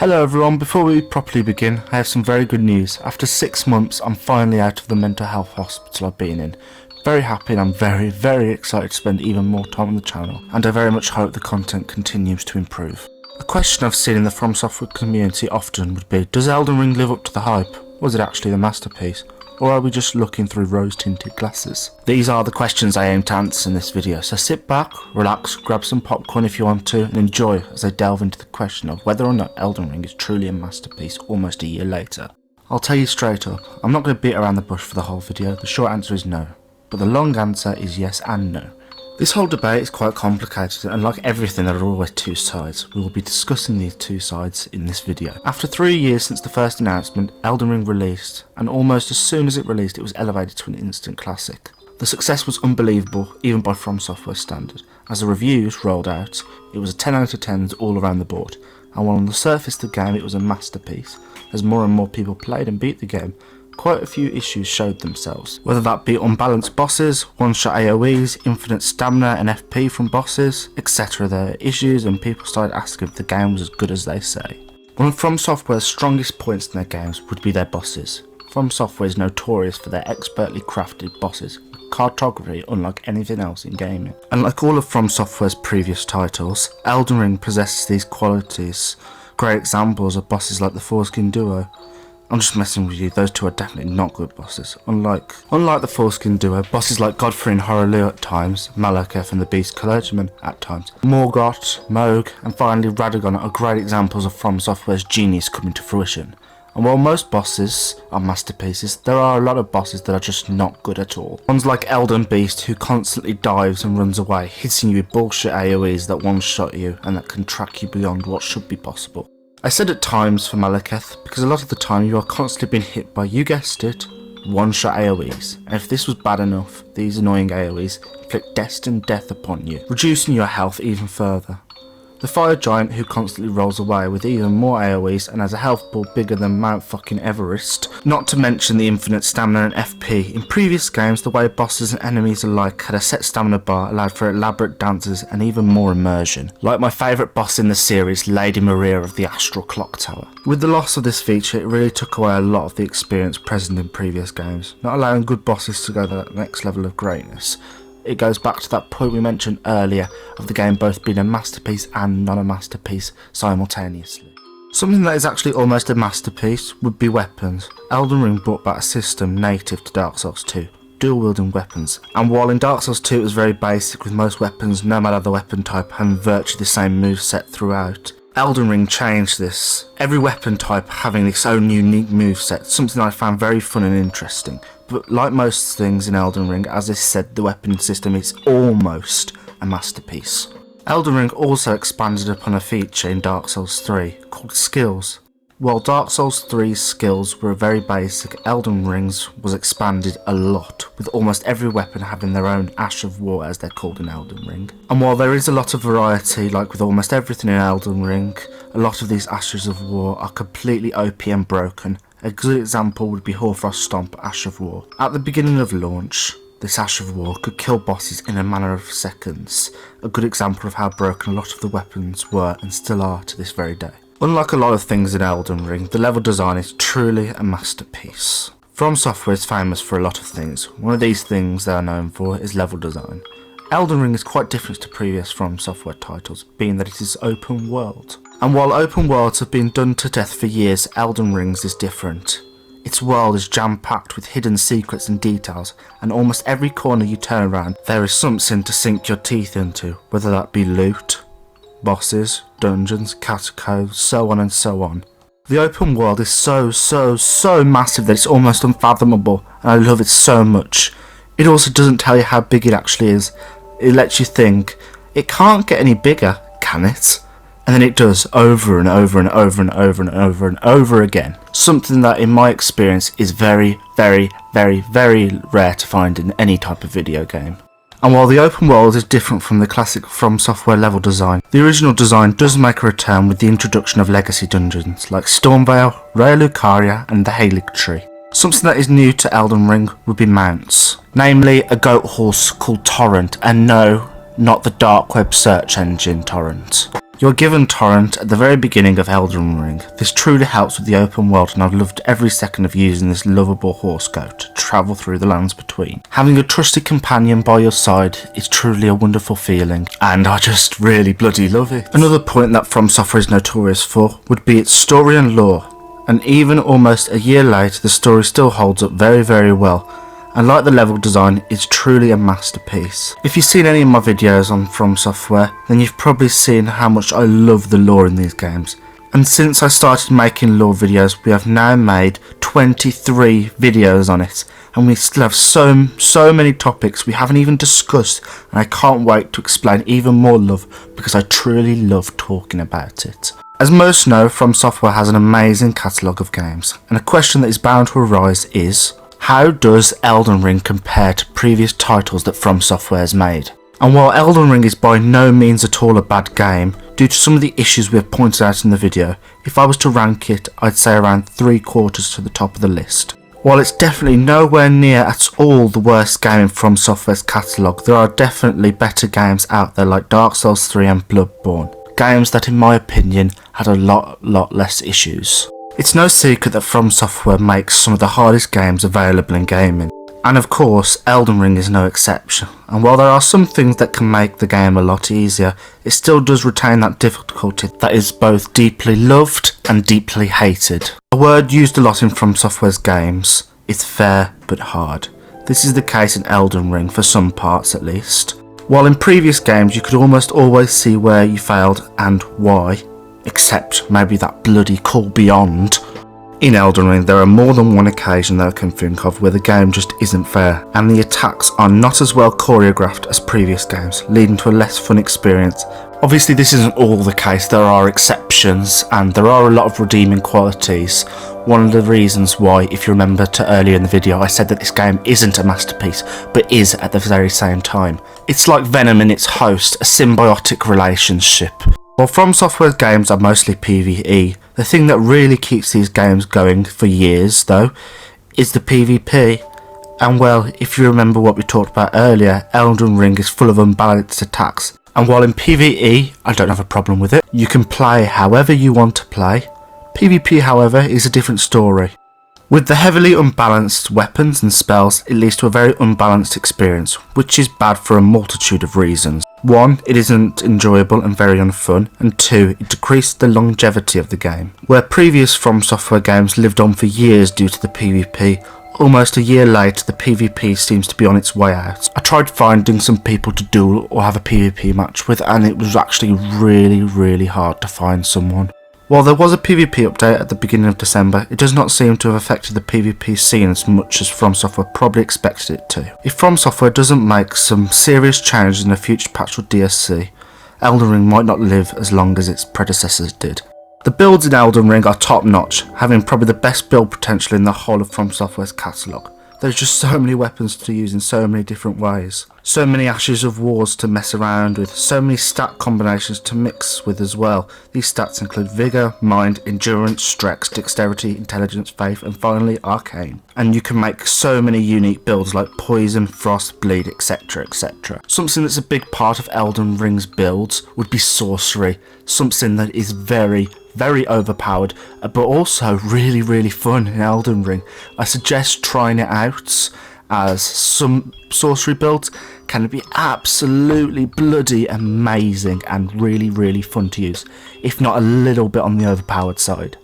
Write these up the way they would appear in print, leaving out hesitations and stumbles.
Hello everyone, before we properly begin, I have some very good news. After 6 months, I'm finally out of the mental health hospital I've been in. Very happy and I'm very excited to spend even more time on the channel, and I very much hope the content continues to improve. A question I've seen in the FromSoftware community often would be, does Elden Ring live up to the hype? Was it actually the masterpiece? Or are we just looking through rose-tinted glasses? These are the questions I aim to answer in this video, so sit back, relax, grab some popcorn if you want to, and enjoy as I delve into the question of whether or not Elden Ring is truly a masterpiece almost a year later. I'll tell you straight up, I'm not going to beat around the bush for the whole video. The short answer is no, but the long answer is yes and no. This whole debate is quite complicated, and like everything there are always two sides. We will be discussing these two sides in this video. After 3 years since the first announcement, Elden Ring released, and almost as soon as it released it was elevated to an instant classic. The success was unbelievable, even by FromSoftware standard. As the reviews rolled out, it was a 10 out of 10s all around the board, and while on the surface of the game it was a masterpiece, as more and more people played and beat the game, quite a few issues showed themselves, whether that be unbalanced bosses, one-shot AoEs, infinite stamina and FP from bosses, etc. There are issues and people started asking if the game was as good as they say. One of FromSoftware's strongest points in their games would be their bosses. FromSoftware is notorious for their expertly crafted bosses, cartography unlike anything else in gaming. And like all of FromSoftware's previous titles, Elden Ring possesses these qualities. Great examples are bosses like the Foreskin Duo. I'm just messing with you, those two are definitely not good bosses. Unlike the Foreskin Duo, bosses like Godwyn and Horror at times, Malenia and the Beast Clergyman at times, Morgoth, Mohg, and finally Radhn are great examples of FromSoftware's genius coming to fruition. And while most bosses are masterpieces, there are a lot of bosses that are just not good at all. Ones like Elden Beast, who constantly dives and runs away, hitting you with bullshit AoEs that one-shot you and that can track you beyond what should be possible. I said at times for Malenia, because a lot of the time you are constantly being hit by, you guessed it, one-shot AoEs, and if this was bad enough, these annoying AoEs inflict destined death upon you, reducing your health even further. The fire giant who constantly rolls away with even more AoEs and has a health pool bigger than Mount fucking Everest. Not to mention the infinite stamina and FP. In previous games, the way bosses and enemies alike had a set stamina bar allowed for elaborate dances and even more immersion. Like my favourite boss in the series, Lady Maria of the Astral Clock Tower. With the loss of this feature, it really took away a lot of the experience present in previous games, not allowing good bosses to go to that next level of greatness. It goes back to that point we mentioned earlier of the game both being a masterpiece and not a masterpiece simultaneously. Something that is actually almost a masterpiece would be weapons. Elden Ring brought back a system native to Dark Souls 2, dual wielding weapons, and while in Dark Souls 2 it was very basic with most weapons no matter the weapon type having virtually the same moveset throughout, Elden Ring changed this, every weapon type having its own unique moveset, something I found very fun and interesting. But like most things in Elden Ring, as I said, the weapon system is almost a masterpiece. Elden Ring also expanded upon a feature in Dark Souls 3 called skills. While Dark Souls 3's skills were very basic, Elden Ring's was expanded a lot, with almost every weapon having their own Ash of War as they're called in Elden Ring. And while there is a lot of variety, like with almost everything in Elden Ring, a lot of these Ashes of War are completely OP and broken. A good example would be Hoarfrost Stomp Ash of War. At the beginning of launch, this Ash of War could kill bosses in a matter of seconds, a good example of how broken a lot of the weapons were and still are to this very day. Unlike a lot of things in Elden Ring, the level design is truly a masterpiece. FromSoftware is famous for a lot of things. One of these things they are known for is level design. Elden Ring is quite different to previous FromSoftware titles, being that it is open world. And while open worlds have been done to death for years, Elden Ring's is different. Its world is jam-packed with hidden secrets and details, and almost every corner you turn around there is something to sink your teeth into, whether that be loot, bosses, dungeons, catacombs, so on and so on. The open world is so massive that it's almost unfathomable, and I love it so much. It also doesn't tell you how big it actually is. It lets you think, it can't get any bigger, can it? And then it does over and over and over and over and over and over again. Something that in my experience is very rare to find in any type of video game. And while the open world is different from the classic FromSoftware level design, the original design does make a return with the introduction of legacy dungeons like Stormvale, Raya Lucaria and the Halig Tree. Something that is new to Elden Ring would be mounts, namely a goat horse called Torrent, and no, not the dark web search engine Torrent. You're given Torrent at the very beginning of Elden Ring. This truly helps with the open world, and I've loved every second of using this lovable horse goat to travel through the lands between. Having a trusty companion by your side is truly a wonderful feeling, and I just really bloody love it. Another point that FromSoftware is notorious for would be its story and lore, and even almost a year later the story still holds up very well. And like the level design, it's truly a masterpiece. If you've seen any of my videos on FromSoftware, then you've probably seen how much I love the lore in these games. And since I started making lore videos, we have now made 23 videos on it. And we still have so many topics we haven't even discussed, and I can't wait to explain even more love because I truly love talking about it. As most know, FromSoftware has an amazing catalogue of games, and a question that is bound to arise is, how does Elden Ring compare to previous titles that FromSoftware has made? And while Elden Ring is by no means at all a bad game, due to some of the issues we have pointed out in the video, if I was to rank it, I'd say around 3/4 to the top of the list. While it's definitely nowhere near at all the worst game in FromSoftware's catalogue, there are definitely better games out there like Dark Souls 3 and Bloodborne. Games that in my opinion had a lot less issues. It's no secret that FromSoftware makes some of the hardest games available in gaming, and of course Elden Ring is no exception, and while there are some things that can make the game a lot easier, it still does retain that difficulty that is both deeply loved and deeply hated. A word used a lot in FromSoftware's games is fair but hard. This is the case in Elden Ring for some parts at least. While in previous games you could almost always see where you failed and why, except maybe that bloody call beyond. In Elden Ring there are more than one occasion that I can think of where the game just isn't fair, and the attacks are not as well choreographed as previous games, leading to a less fun experience. Obviously this isn't all the case, there are exceptions, and there are a lot of redeeming qualities. One of the reasons why, if you remember to earlier in the video, I said that this game isn't a masterpiece, but is at the very same time. It's like Venom and its host, a symbiotic relationship. While FromSoftware's games are mostly PvE, the thing that really keeps these games going for years, though, is the PvP. And well, if you remember what we talked about earlier, Elden Ring is full of unbalanced attacks. And while in PvE, I don't have a problem with it. You can play however you want to play. PvP, however, is a different story. With the heavily unbalanced weapons and spells, it leads to a very unbalanced experience, which is bad for a multitude of reasons. 1, it isn't enjoyable and very unfun, and 2, it decreased the longevity of the game. Where previous FromSoftware games lived on for years due to the PvP, almost a year later the PvP seems to be on its way out. I tried finding some people to duel or have a PvP match with, and it was actually really hard to find someone. While there was a PvP update at the beginning of December, it does not seem to have affected the PvP scene as much as FromSoftware probably expected it to. If FromSoftware doesn't make some serious changes in a future patch or DSC, Elden Ring might not live as long as its predecessors did. The builds in Elden Ring are top notch, having probably the best build potential in the whole of FromSoftware's catalogue. There's just so many weapons to use in so many different ways. So many Ashes of Wars to mess around with, so many stat combinations to mix with as well. These stats include Vigour, Mind, Endurance, Strex, Dexterity, Intelligence, Faith, and finally Arcane. And you can make so many unique builds like Poison, Frost, Bleed, etc, etc. Something that's a big part of Elden Ring's builds would be Sorcery, something that is very overpowered, but also really fun in Elden Ring. I suggest trying it out, as some sorcery builds can be absolutely bloody amazing and really fun to use, if not a little bit on the overpowered side.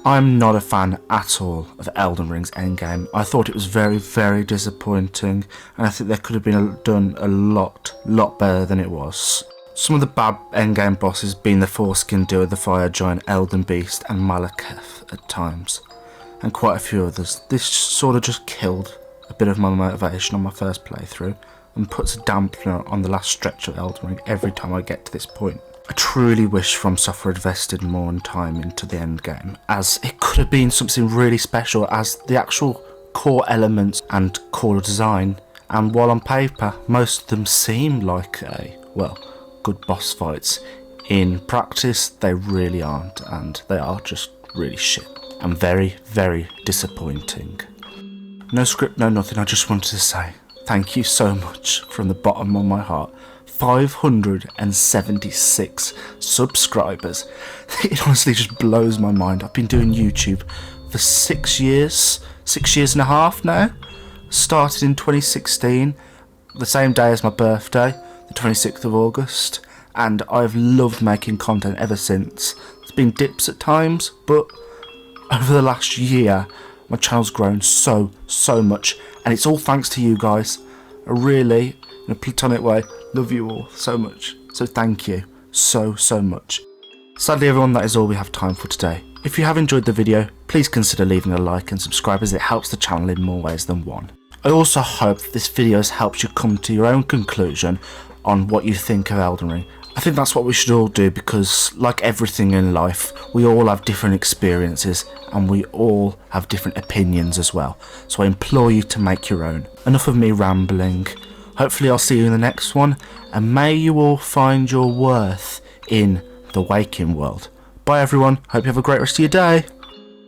I'm not a fan at all of Elden Ring's endgame. I thought it was very disappointing, and I think there could have been done a lot better than it was. Some of the bad endgame bosses being the foreskin duo, the fire giant, Elden Beast and Malekith at times, and quite a few others. This sort of just killed a bit of my motivation on my first playthrough and puts a dampener on the last stretch of Elden Ring every time I get to this point. I truly wish FromSoftware invested more time into the endgame, as it could have been something really special, as the actual core elements and core design, and while on paper most of them seem like good boss fights, in practice they really aren't, and they are just really shit and very disappointing. No script, no nothing, I just wanted to say thank you so much from the bottom of my heart 576 subscribers. It honestly just blows my mind. I've been doing YouTube for 6 years and a half now. Started in 2016, the same day as my birthday, the 26th of August, and I've loved making content ever since. There's been dips at times, but over the last year my channel's grown so much, and it's all thanks to you guys. I really, in a platonic way, love you all so much, so thank you so much. Sadly everyone, that is all we have time for today. If you have enjoyed the video, please consider leaving a like and subscribe, as it helps the channel in more ways than one. I also hope that this video has helped you come to your own conclusion on what you think of Elden Ring. I think that's what we should all do, because like everything in life, we all have different experiences and we all have different opinions as well. So I implore you to make your own. Enough of me rambling. Hopefully I'll see you in the next one, and may you all find your worth in the waking world. Bye everyone, hope you have a great rest of your day.